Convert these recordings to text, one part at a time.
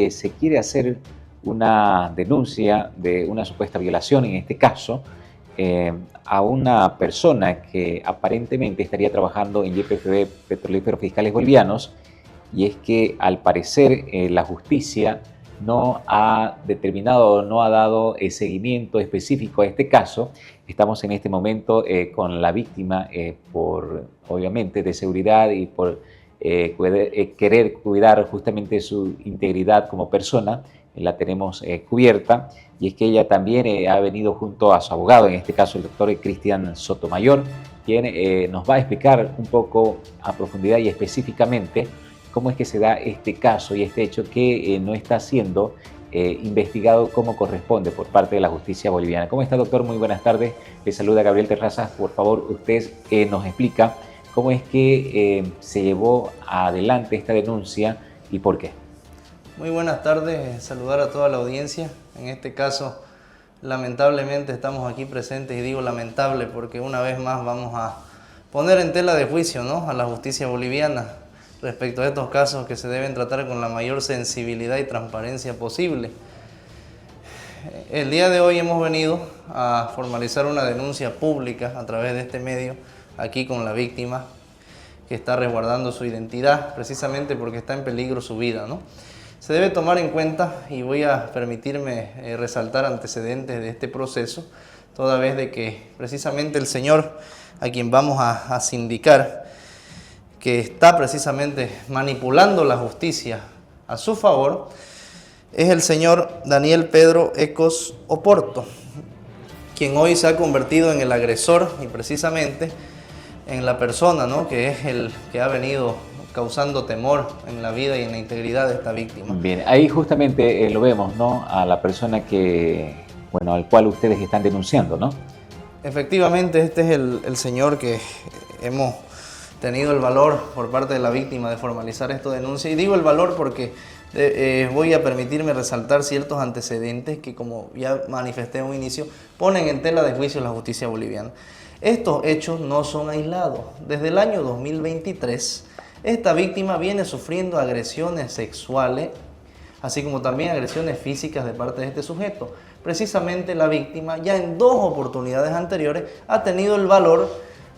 que se quiere hacer una denuncia de una supuesta violación, en este caso, a una persona que aparentemente estaría trabajando en YPFB Petrolíferos Fiscales Bolivianos, y es que al parecer la justicia no ha determinado, no ha dado seguimiento específico a este caso. Estamos en este momento con la víctima por, obviamente, de seguridad y por querer cuidar justamente su integridad como persona. La tenemos cubierta, y es que ella también ha venido junto a su abogado, en este caso el doctor Cristian Sotomayor, quien nos va a explicar un poco a profundidad y específicamente cómo es que se da este caso y este hecho que no está siendo investigado como corresponde por parte de la justicia boliviana. ¿Cómo está, doctor? Muy buenas tardes. Le saluda Gabriel Terrazas. Por favor, usted nos explica cómo es que se llevó adelante esta denuncia y por qué. Muy buenas tardes, saludar a toda la audiencia. En este caso, lamentablemente estamos aquí presentes, y digo lamentable porque una vez más vamos a poner en tela de juicio, ¿no?, a la justicia boliviana respecto a estos casos que se deben tratar con la mayor sensibilidad y transparencia posible. El día de hoy hemos venido a formalizar una denuncia pública a través de este medio, aquí con la víctima, que está resguardando su identidad, precisamente porque está en peligro su vida, ¿no? Se debe tomar en cuenta, y voy a permitirme resaltar antecedentes de este proceso, toda vez de que precisamente el señor a quien vamos a sindicar, que está precisamente manipulando la justicia a su favor, es el señor Daniel Pedro Ecos Oporto, quien hoy se ha convertido en el agresor y precisamente en la persona, ¿no?, que es el que ha venido causando temor en la vida y en la integridad de esta víctima. Bien, ahí justamente lo vemos, ¿no?, a la persona que, bueno, al cual ustedes están denunciando, ¿no? Efectivamente, este es el señor que hemos tenido el valor por parte de la víctima de formalizar esta denuncia. Y digo el valor porque voy a permitirme resaltar ciertos antecedentes que, como ya manifesté en un inicio, ponen en tela de juicio la justicia boliviana. Estos hechos no son aislados. Desde el año 2023, esta víctima viene sufriendo agresiones sexuales, así como también agresiones físicas de parte de este sujeto. Precisamente la víctima ya en 2 oportunidades anteriores ha tenido el valor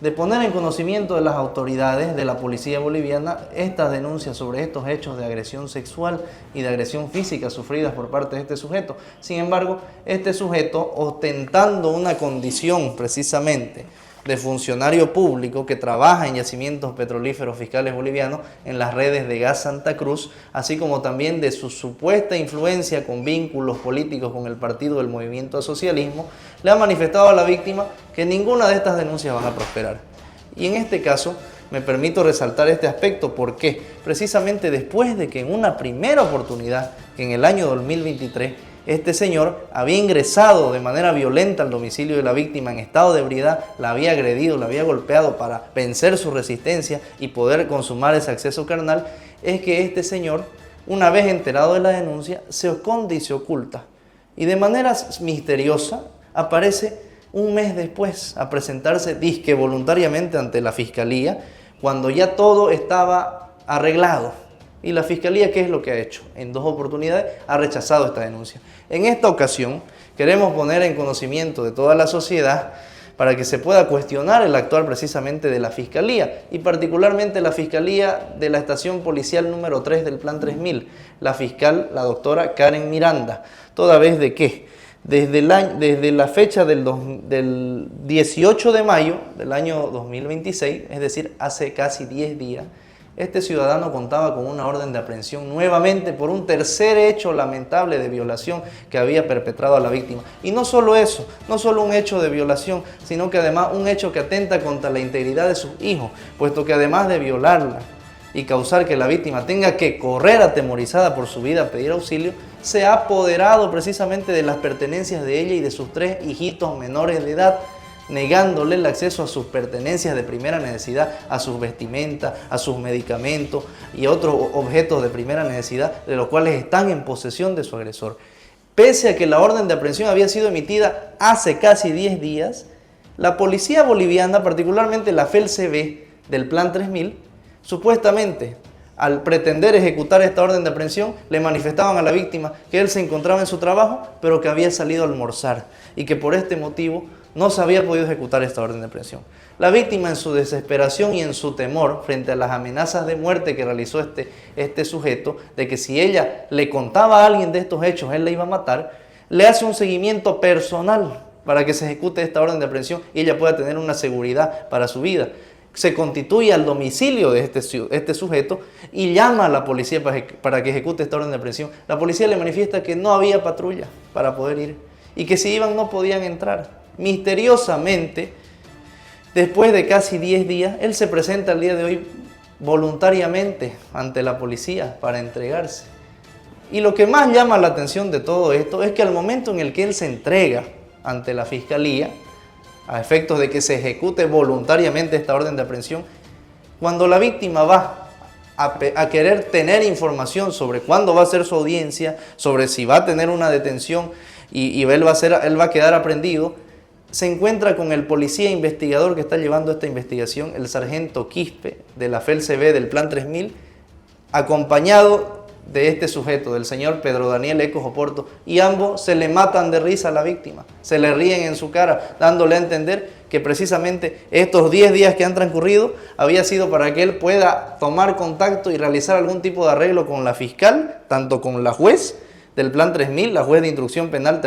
de poner en conocimiento de las autoridades de la policía boliviana estas denuncias sobre estos hechos de agresión sexual y de agresión física sufridas por parte de este sujeto. Sin embargo, este sujeto, ostentando una condición precisamente de funcionario público que trabaja en yacimientos petrolíferos fiscales bolivianos en las redes de Gas Santa Cruz, así como también de su supuesta influencia con vínculos políticos con el partido del Movimiento al Socialismo, le ha manifestado a la víctima que ninguna de estas denuncias van a prosperar. Y en este caso me permito resaltar este aspecto porque precisamente después de que en una primera oportunidad, que en el año 2023, este señor había ingresado de manera violenta al domicilio de la víctima en estado de ebriedad, la había agredido, la había golpeado para vencer su resistencia y poder consumar ese acceso carnal, es que este señor, una vez enterado de la denuncia, se esconde y se oculta. Y de manera misteriosa aparece un mes después a presentarse disque voluntariamente ante la fiscalía, cuando ya todo estaba arreglado. Y la Fiscalía, ¿qué es lo que ha hecho? En 2 oportunidades ha rechazado esta denuncia. En esta ocasión queremos poner en conocimiento de toda la sociedad para que se pueda cuestionar el actuar precisamente de la Fiscalía y particularmente la Fiscalía de la Estación Policial número 3 del Plan 3000, la fiscal, la doctora Karen Miranda, toda vez de que desde la fecha del 18 de mayo del año 2026, es decir, hace casi 10 días, este ciudadano contaba con una orden de aprehensión nuevamente por un tercer hecho lamentable de violación que había perpetrado a la víctima. Y no solo eso, no solo un hecho de violación, sino que además un hecho que atenta contra la integridad de sus hijos, puesto que además de violarla y causar que la víctima tenga que correr atemorizada por su vida a pedir auxilio, se ha apoderado precisamente de las pertenencias de ella y de sus 3 hijitos menores de edad, negándole el acceso a sus pertenencias de primera necesidad, a sus vestimentas, a sus medicamentos y otros objetos de primera necesidad, de los cuales están en posesión de su agresor. Pese a que la orden de aprehensión había sido emitida hace casi 10 días, la policía boliviana, particularmente la FELCB del Plan 3000, supuestamente al pretender ejecutar esta orden de aprehensión, le manifestaban a la víctima que él se encontraba en su trabajo, pero que había salido a almorzar y que por este motivo no se había podido ejecutar esta orden de aprehensión. La víctima, en su desesperación y en su temor frente a las amenazas de muerte que realizó este sujeto, de que si ella le contaba a alguien de estos hechos, él la iba a matar, le hace un seguimiento personal para que se ejecute esta orden de aprehensión y ella pueda tener una seguridad para su vida. Se constituye al domicilio de este sujeto y llama a la policía para que ejecute esta orden de aprehensión. La policía le manifiesta que no había patrulla para poder ir y que si iban no podían entrar. Misteriosamente, después de casi 10 días, él se presenta el día de hoy voluntariamente ante la policía para entregarse. Y lo que más llama la atención de todo esto es que al momento en el que él se entrega ante la fiscalía, a efectos de que se ejecute voluntariamente esta orden de aprehensión, cuando la víctima va a querer tener información sobre cuándo va a ser su audiencia, sobre si va a tener una detención y él va a quedar aprehendido, se encuentra con el policía investigador que está llevando esta investigación, el sargento Quispe de la FELCB del Plan 3000, acompañado de este sujeto, del señor Pedro Daniel Ecos Oporto, y ambos se le matan de risa a la víctima, se le ríen en su cara, dándole a entender que precisamente estos 10 días que han transcurrido había sido para que él pueda tomar contacto y realizar algún tipo de arreglo con la fiscal, tanto con la juez del Plan 3000, la juez de instrucción penal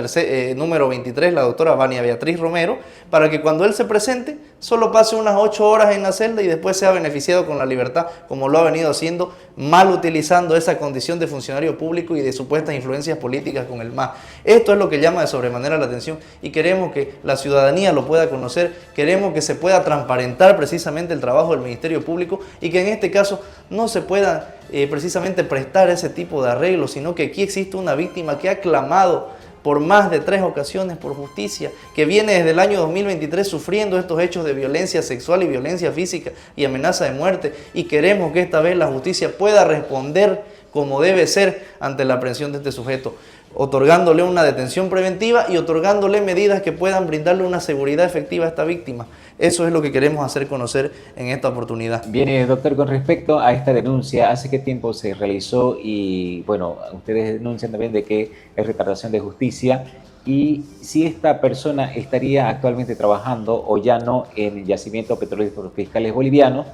número 23, la doctora Vania Beatriz Romero, para que cuando él se presente solo pase unas 8 horas en la celda y después sea beneficiado con la libertad, como lo ha venido haciendo, mal utilizando esa condición de funcionario público y de supuestas influencias políticas con el MAS. Esto es lo que llama de sobremanera la atención y queremos que la ciudadanía lo pueda conocer, queremos que se pueda transparentar precisamente el trabajo del Ministerio Público y que en este caso no se pueda precisamente prestar ese tipo de arreglos, sino que aquí existe una víctima que ha clamado por más de 3 ocasiones por justicia, que viene desde el año 2023 sufriendo estos hechos de violencia sexual y violencia física y amenaza de muerte, y queremos que esta vez la justicia pueda responder como debe ser ante la aprehensión de este sujeto, otorgándole una detención preventiva y otorgándole medidas que puedan brindarle una seguridad efectiva a esta víctima. Eso es lo que queremos hacer conocer en esta oportunidad. Bien, doctor, con respecto a esta denuncia, ¿hace qué tiempo se realizó? Y bueno, ustedes denuncian también de que es retardación de justicia. Y si esta persona estaría actualmente trabajando o ya no en el yacimiento petrolífero fiscales bolivianos,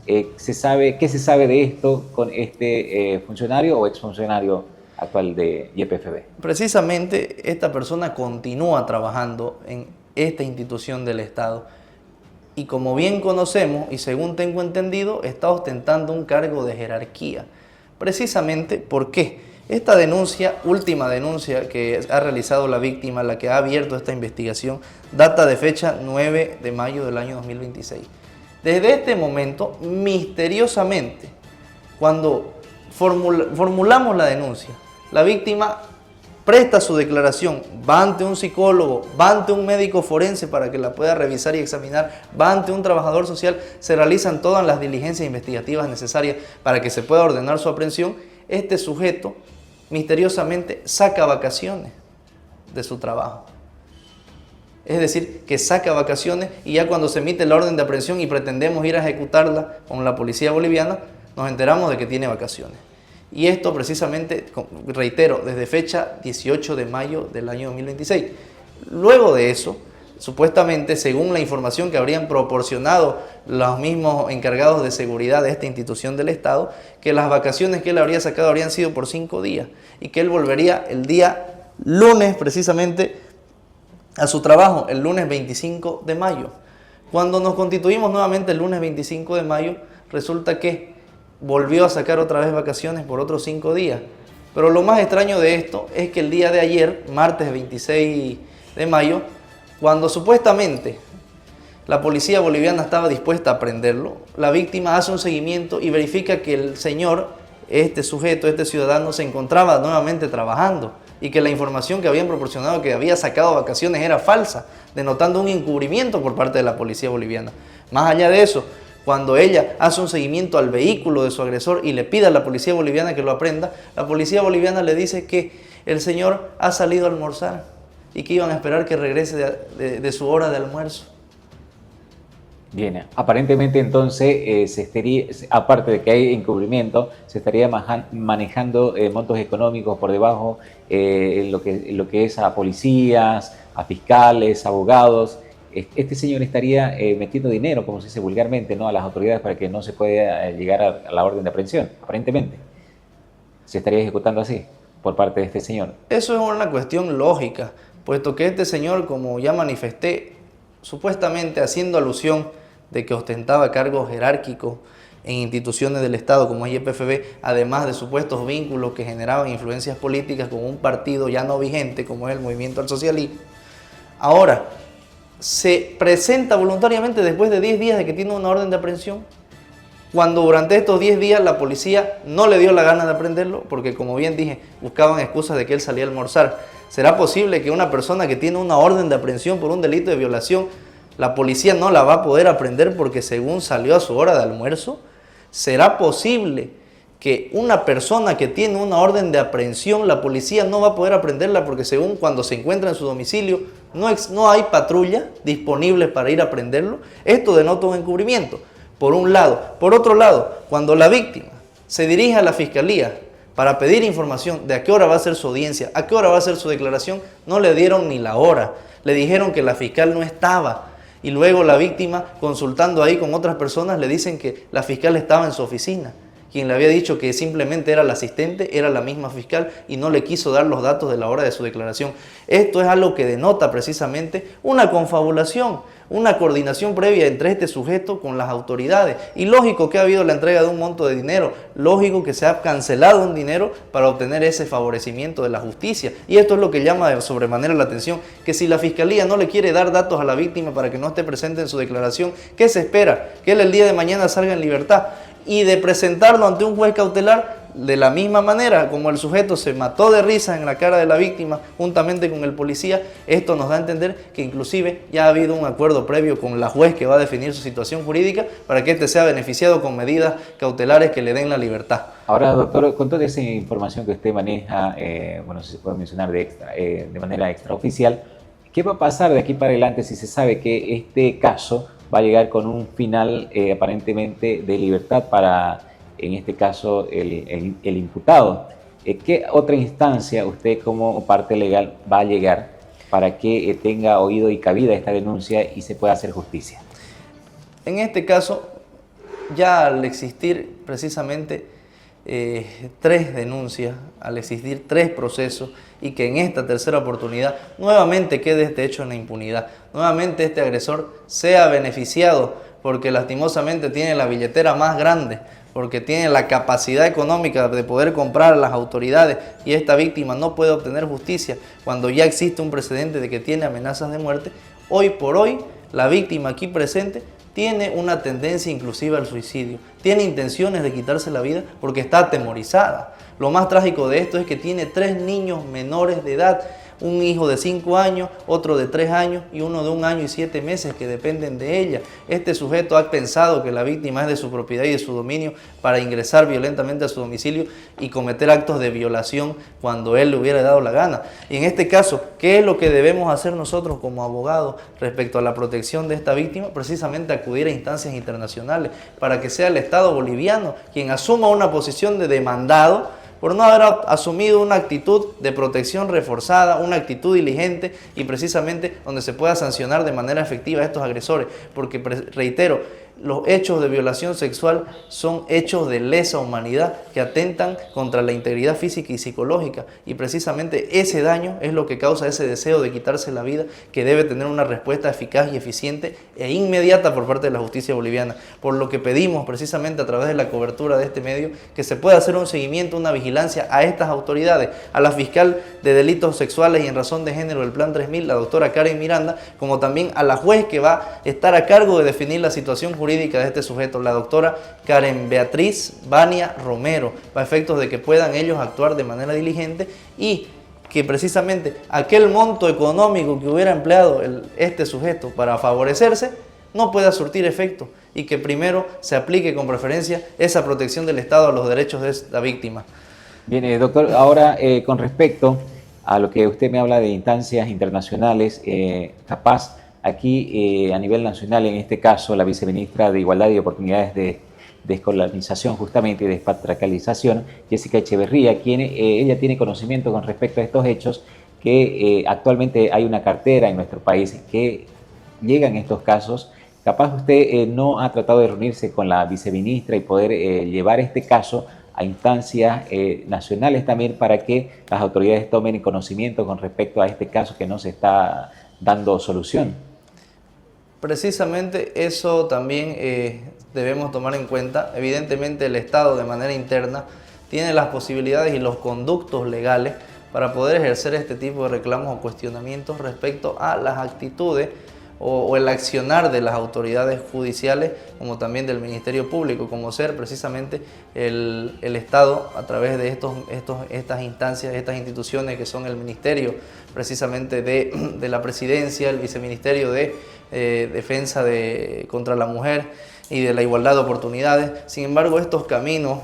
¿qué se sabe de esto con este funcionario o exfuncionario actual de YPFB? Precisamente esta persona continúa trabajando en esta institución del Estado y, como bien conocemos y según tengo entendido, está ostentando un cargo de jerarquía. Precisamente, ¿por qué? Esta denuncia, última denuncia que ha realizado la víctima, la que ha abierto esta investigación, data de fecha 9 de mayo del año 2026. Desde este momento, misteriosamente, cuando formulamos la denuncia, la víctima presta su declaración, va ante un psicólogo, va ante un médico forense para que la pueda revisar y examinar, va ante un trabajador social, se realizan todas las diligencias investigativas necesarias para que se pueda ordenar su aprehensión. Este sujeto misteriosamente saca vacaciones de su trabajo. Es decir, que saca vacaciones y ya cuando se emite la orden de aprehensión y pretendemos ir a ejecutarla con la policía boliviana, nos enteramos de que tiene vacaciones. Y esto precisamente, reitero, desde fecha 18 de mayo del año 2026. Luego de eso, supuestamente, según la información que habrían proporcionado los mismos encargados de seguridad de esta institución del Estado, que las vacaciones que él habría sacado habrían sido por 5 días y que él volvería el día lunes precisamente a su trabajo, el lunes 25 de mayo. Cuando nos constituimos nuevamente el lunes 25 de mayo, resulta que volvió a sacar otra vez vacaciones por otros 5 días. Pero lo más extraño de esto es que el día de ayer, martes 26 de mayo, cuando supuestamente la policía boliviana estaba dispuesta a prenderlo, la víctima hace un seguimiento y verifica que el señor, este sujeto, este ciudadano, se encontraba nuevamente trabajando y que la información que habían proporcionado que había sacado vacaciones era falsa, denotando un encubrimiento por parte de la policía boliviana. Más allá de eso, cuando ella hace un seguimiento al vehículo de su agresor y le pide a la policía boliviana que lo aprenda, la policía boliviana le dice que el señor ha salido a almorzar y que iban a esperar que regrese de su hora de almuerzo. Bien, aparentemente entonces, aparte de que hay encubrimiento, se estaría manejando montos económicos por debajo, lo que es a policías, a fiscales, abogados. Este señor estaría metiendo dinero, como se dice vulgarmente, ¿no?, a las autoridades para que no se pueda llegar a la orden de aprehensión, aparentemente. Se estaría ejecutando así, por parte de este señor. Eso es una cuestión lógica, puesto que este señor, como ya manifesté, supuestamente haciendo alusión de que ostentaba cargos jerárquicos en instituciones del Estado como es YPFB, además de supuestos vínculos que generaban influencias políticas con un partido ya no vigente como es el Movimiento al Socialismo, ahora se presenta voluntariamente después de 10 días de que tiene una orden de aprehensión, cuando durante estos 10 días la policía no le dio la gana de aprenderlo, porque como bien dije, buscaban excusas de que él salía a almorzar. ¿Será posible que una persona que tiene una orden de aprehensión por un delito de violación, la policía no la va a poder aprender porque según salió a su hora de almuerzo? ¿Será posible que una persona que tiene una orden de aprehensión, la policía no va a poder aprenderla porque según cuando se encuentra en su domicilio no hay patrulla disponible para ir a aprenderlo? Esto denota un encubrimiento, por un lado. Por otro lado, cuando la víctima se dirige a la fiscalía para pedir información de a qué hora va a ser su audiencia, a qué hora va a ser su declaración, no le dieron ni la hora. Le dijeron que la fiscal no estaba. Y luego la víctima, consultando ahí con otras personas, le dicen que la fiscal estaba en su oficina. Quien le había dicho que simplemente era la asistente, era la misma fiscal y no le quiso dar los datos de la hora de su declaración. Esto es algo que denota precisamente una confabulación, una coordinación previa entre este sujeto con las autoridades. Y lógico que ha habido la entrega de un monto de dinero, lógico que se ha cancelado un dinero para obtener ese favorecimiento de la justicia. Y esto es lo que llama de sobremanera la atención, que si la fiscalía no le quiere dar datos a la víctima para que no esté presente en su declaración, ¿qué se espera? Que él el día de mañana salga en libertad. Y de presentarlo ante un juez cautelar de la misma manera como el sujeto se mató de risa en la cara de la víctima juntamente con el policía. Esto nos da a entender que inclusive ya ha habido un acuerdo previo con la juez que va a definir su situación jurídica para que éste sea beneficiado con medidas cautelares que le den la libertad. Ahora, doctor, con toda esa información que usted maneja, bueno, si se puede mencionar de manera extraoficial, ¿qué va a pasar de aquí para adelante si se sabe que este caso va a llegar con un final aparentemente de libertad para, en este caso, el imputado? ¿Qué otra instancia usted como parte legal va a llegar para que tenga oído y cabida esta denuncia y se pueda hacer justicia? En este caso, ya al existir precisamente 3 denuncias, al existir 3 procesos y que en esta tercera oportunidad nuevamente quede este hecho en la impunidad, nuevamente este agresor sea beneficiado porque lastimosamente tiene la billetera más grande, porque tiene la capacidad económica de poder comprar a las autoridades y esta víctima no puede obtener justicia cuando ya existe un precedente de que tiene amenazas de muerte. Hoy por hoy la víctima aquí presente tiene una tendencia inclusiva al suicidio, tiene intenciones de quitarse la vida porque está atemorizada. Lo más trágico de esto es que tiene 3 niños menores de edad, un hijo de 5 años, otro de 3 años y uno de 1 año y 7 meses que dependen de ella. Este sujeto ha pensado que la víctima es de su propiedad y de su dominio para ingresar violentamente a su domicilio y cometer actos de violación cuando él le hubiera dado la gana. Y en este caso, ¿qué es lo que debemos hacer nosotros como abogados respecto a la protección de esta víctima? Precisamente acudir a instancias internacionales para que sea el Estado boliviano quien asuma una posición de demandado por no haber asumido una actitud de protección reforzada, una actitud diligente y precisamente donde se pueda sancionar de manera efectiva a estos agresores. Porque, reitero, los hechos de violación sexual son hechos de lesa humanidad que atentan contra la integridad física y psicológica y precisamente ese daño es lo que causa ese deseo de quitarse la vida que debe tener una respuesta eficaz y eficiente e inmediata por parte de la justicia boliviana. Por lo que pedimos precisamente a través de la cobertura de este medio que se pueda hacer un seguimiento, una vigilancia a estas autoridades, a la fiscal de delitos sexuales y en razón de género del Plan 3000, la doctora Karen Miranda, como también a la juez que va a estar a cargo de definir la situación jurídica de este sujeto, la doctora Karen Beatriz Vania Romero, para efectos de que puedan ellos actuar de manera diligente y que precisamente aquel monto económico que hubiera empleado este sujeto para favorecerse no pueda surtir efecto y que primero se aplique con preferencia esa protección del Estado a los derechos de esta víctima. Bien, doctor, ahora con respecto a lo que usted me habla de instancias internacionales, capaz Aquí a nivel nacional, en este caso, la viceministra de Igualdad y Oportunidades de Descolonización justamente y Despatriarcalización, Jessica Echeverría, quien ella tiene conocimiento con respecto a estos hechos, que actualmente hay una cartera en nuestro país que llegan estos casos. Capaz usted no ha tratado de reunirse con la viceministra y poder llevar este caso a instancias nacionales también para que las autoridades tomen conocimiento con respecto a este caso que no se está dando solución. Precisamente eso también debemos tomar en cuenta. Evidentemente el Estado de manera interna tiene las posibilidades y los conductos legales para poder ejercer este tipo de reclamos o cuestionamientos respecto a las actitudes o el accionar de las autoridades judiciales, como también del Ministerio Público, como ser precisamente el Estado a través de estas instancias, estas instituciones que son el Ministerio precisamente de la Presidencia, el Viceministerio de Defensa contra la Mujer y de la Igualdad de Oportunidades. Sin embargo, estos caminos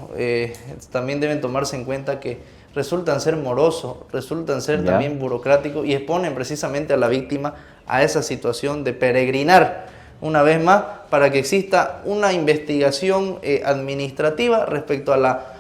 también deben tomarse en cuenta que resultan ser morosos, resultan ser también burocráticos y exponen precisamente a la víctima a esa situación de peregrinar una vez más para que exista una investigación administrativa respecto a la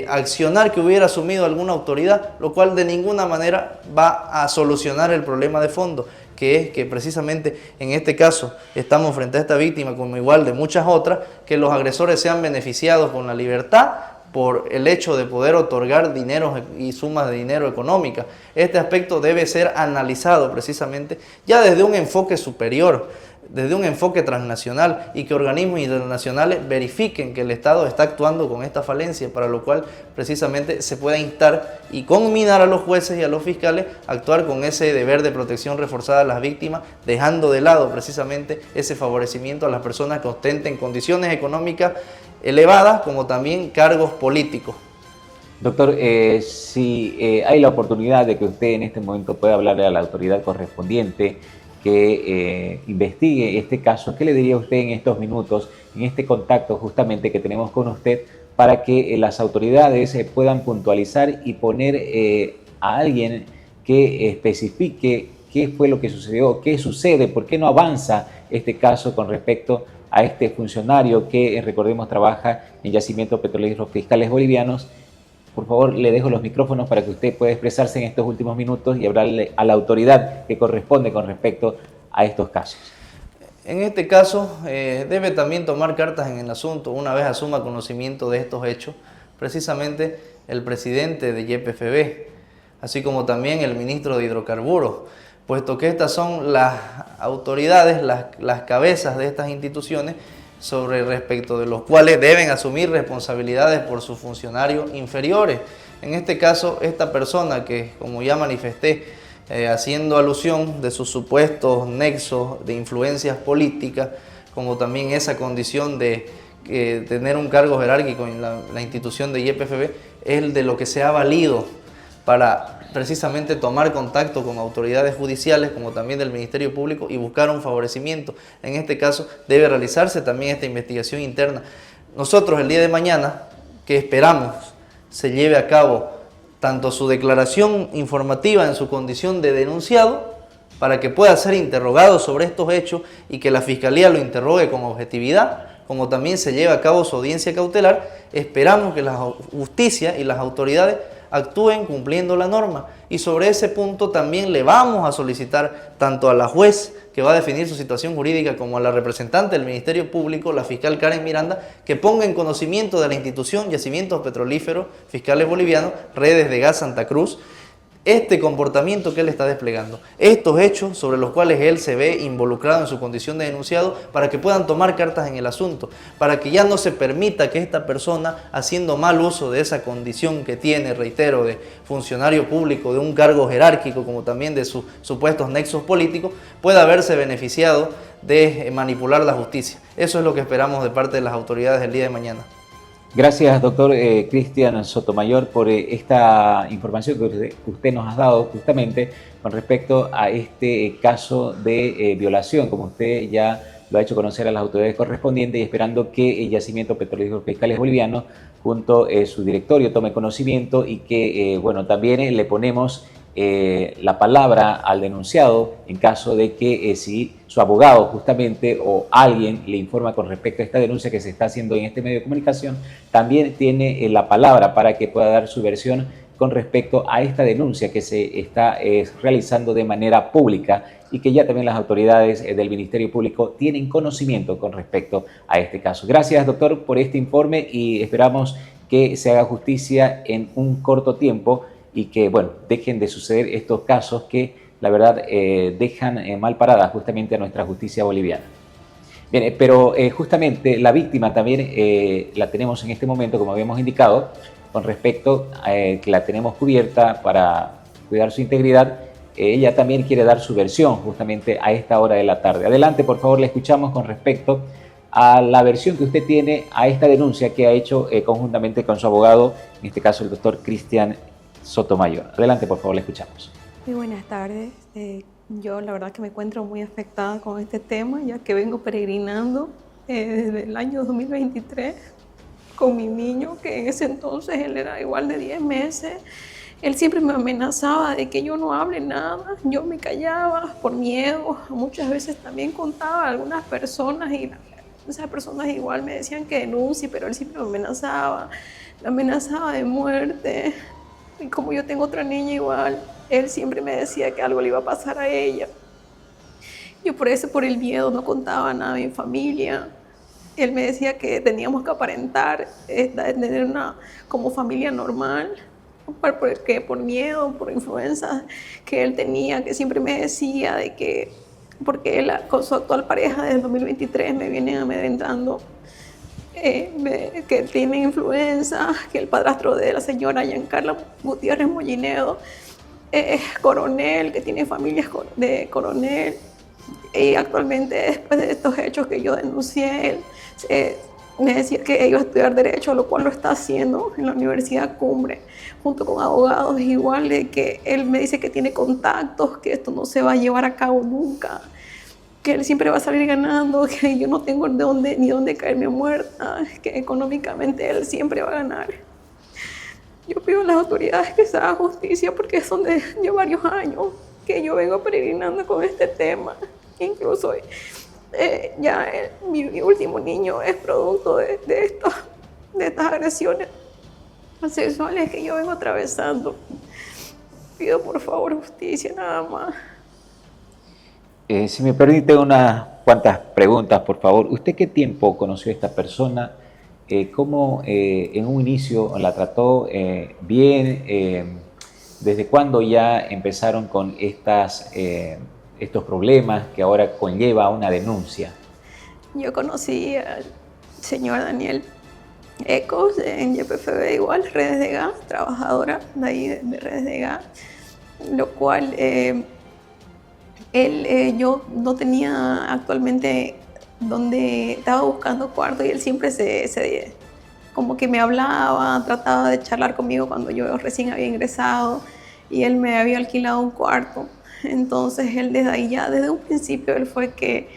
accionar que hubiera asumido alguna autoridad, lo cual de ninguna manera va a solucionar el problema de fondo, que es que precisamente en este caso estamos frente a esta víctima como igual de muchas otras, que los agresores sean beneficiados con la libertad por el hecho de poder otorgar dinero y sumas de dinero económicas. Este aspecto debe ser analizado precisamente ya desde un enfoque superior, desde un enfoque transnacional, y que organismos internacionales verifiquen que el Estado está actuando con esta falencia, para lo cual precisamente se pueda instar y conminar a los jueces y a los fiscales a actuar con ese deber de protección reforzada a las víctimas, dejando de lado precisamente ese favorecimiento a las personas que ostenten condiciones económicas elevadas, como también cargos políticos. Doctor, si hay la oportunidad de que usted en este momento pueda hablarle a la autoridad correspondiente que investigue este caso, ¿qué le diría usted en estos minutos, en este contacto justamente que tenemos con usted, para que las autoridades puedan puntualizar y poner a alguien que especifique qué fue lo que sucedió, qué sucede, por qué no avanza este caso con respecto a este funcionario que, recordemos, trabaja en Yacimientos Petroleros Fiscales Bolivianos? Por favor, le dejo los micrófonos para que usted pueda expresarse en estos últimos minutos y hablarle a la autoridad que corresponde con respecto a estos casos. En este caso, debe también tomar cartas en el asunto una vez asuma conocimiento de estos hechos, precisamente el presidente de YPFB, así como también el ministro de Hidrocarburos, puesto que estas son las autoridades, las cabezas de estas instituciones, sobre respecto de los cuales deben asumir responsabilidades por sus funcionarios inferiores. En este caso, esta persona que, como ya manifesté, haciendo alusión de sus supuestos nexos de influencias políticas, como también esa condición de tener un cargo jerárquico en la institución de YPFB, es de lo que se ha valido para precisamente tomar contacto con autoridades judiciales, como también del Ministerio Público, y buscar un favorecimiento. En este caso debe realizarse también esta investigación interna. Nosotros el día de mañana, que esperamos se lleve a cabo tanto su declaración informativa en su condición de denunciado, para que pueda ser interrogado sobre estos hechos y que la Fiscalía lo interrogue con objetividad, como también se lleve a cabo su audiencia cautelar, esperamos que la justicia y las autoridades actúen cumpliendo la norma. Y sobre ese punto también le vamos a solicitar tanto a la juez que va a definir su situación jurídica como a la representante del Ministerio Público, la fiscal Karen Miranda, que ponga en conocimiento de la institución Yacimientos Petrolíferos Fiscales Bolivianos, Redes de Gas Santa Cruz, este comportamiento que él está desplegando, estos hechos sobre los cuales él se ve involucrado en su condición de denunciado, para que puedan tomar cartas en el asunto, para que ya no se permita que esta persona, haciendo mal uso de esa condición que tiene, reitero, de funcionario público, de un cargo jerárquico, como también de sus supuestos nexos políticos, pueda verse beneficiado de manipular la justicia. Eso es lo que esperamos de parte de las autoridades el día de mañana. Gracias, doctor Cristian Sotomayor, por esta información que usted nos ha dado justamente con respecto a este caso de violación, como usted ya lo ha hecho conocer a las autoridades correspondientes, y esperando que el Yacimiento Petrolíferos Fiscales Bolivianos, junto a su directorio, tome conocimiento y que, bueno, también le ponemos la palabra al denunciado en caso de que si su abogado justamente o alguien le informa con respecto a esta denuncia que se está haciendo en este medio de comunicación, también tiene la palabra para que pueda dar su versión con respecto a esta denuncia que se está realizando de manera pública y que ya también las autoridades del Ministerio Público tienen conocimiento con respecto a este caso. Gracias, doctor, por este informe y esperamos que se haga justicia en un corto tiempo y que, bueno, dejen de suceder estos casos que, la verdad, dejan mal parada justamente a nuestra justicia boliviana. Bien, pero justamente la víctima también la tenemos en este momento, como habíamos indicado, con respecto a que la tenemos cubierta para cuidar su integridad. Ella también quiere dar su versión justamente a esta hora de la tarde. Adelante, por favor, le escuchamos con respecto a la versión que usted tiene a esta denuncia que ha hecho conjuntamente con su abogado, en este caso el doctor Cristian Sotomayor. Adelante, por favor, le escuchamos. Muy buenas tardes. Yo la verdad que me encuentro muy afectada con este tema, ya que vengo peregrinando desde el año 2023 con mi niño, que en ese entonces él era igual de 10 meses. Él siempre me amenazaba de que yo no hable nada, yo me callaba por miedo. Muchas veces también contaba a algunas personas y esas personas igual me decían que denuncie, pero él siempre me amenazaba de muerte. Y como yo tengo otra niña igual, él siempre me decía que algo le iba a pasar a ella. Yo por el miedo, no contaba nada a mi familia. Él me decía que teníamos que aparentar, tener una como familia normal, porque por miedo, por influencias que él tenía, que siempre me decía de que, porque él con su actual pareja desde el 2023 me vienen amedrentando, que tiene influenza, que el padrastro de la señora Giancarla Gutiérrez Mollinedo es coronel, que tiene familias de coronel. Y actualmente, después de estos hechos que yo denuncié, él me decía que iba a estudiar Derecho, lo cual lo está haciendo en la Universidad Cumbre, junto con abogados igual, de que él me dice que tiene contactos, que esto no se va a llevar a cabo nunca, que él siempre va a salir ganando, que yo no tengo ni dónde caerme muerta, que económicamente él siempre va a ganar. Yo pido a las autoridades que se haga justicia porque son de varios años que yo vengo peregrinando con este tema. Incluso mi último niño es producto de estas agresiones sexuales que yo vengo atravesando. Pido por favor justicia nada más. Si me permite unas cuantas preguntas, por favor. ¿Usted qué tiempo conoció a esta persona? ¿Cómo en un inicio la trató bien? ¿Desde cuándo ya empezaron con estos problemas que ahora conlleva una denuncia? Yo conocí al señor Daniel Ecos en YPFB igual, Redes de Gas, trabajadora de ahí de Redes de Gas, lo cual yo no tenía actualmente donde estaba buscando cuarto y él siempre como que me hablaba, trataba de charlar conmigo cuando yo recién había ingresado y él me había alquilado un cuarto. Entonces él desde un principio él fue que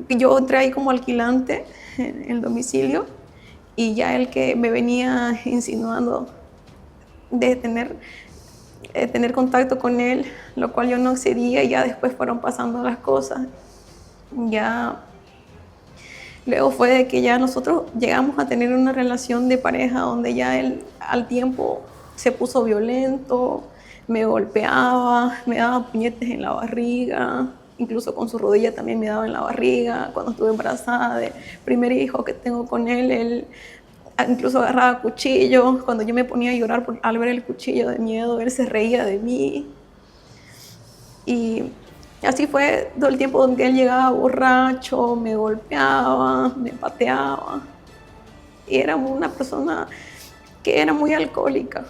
yo entré ahí como alquilante en el domicilio y ya él que me venía insinuando de tener contacto con él, lo cual yo no accedía y ya después fueron pasando las cosas. Luego fue de que ya nosotros llegamos a tener una relación de pareja donde ya él al tiempo se puso violento, me golpeaba, me daba puñetes en la barriga, incluso con su rodilla también me daba en la barriga. Cuando estuve embarazada del primer hijo que tengo con él incluso agarraba cuchillos. Cuando yo me ponía a llorar al ver el cuchillo de miedo, él se reía de mí. Y así fue todo el tiempo donde él llegaba borracho, me golpeaba, me pateaba. Y era una persona que era muy alcohólica.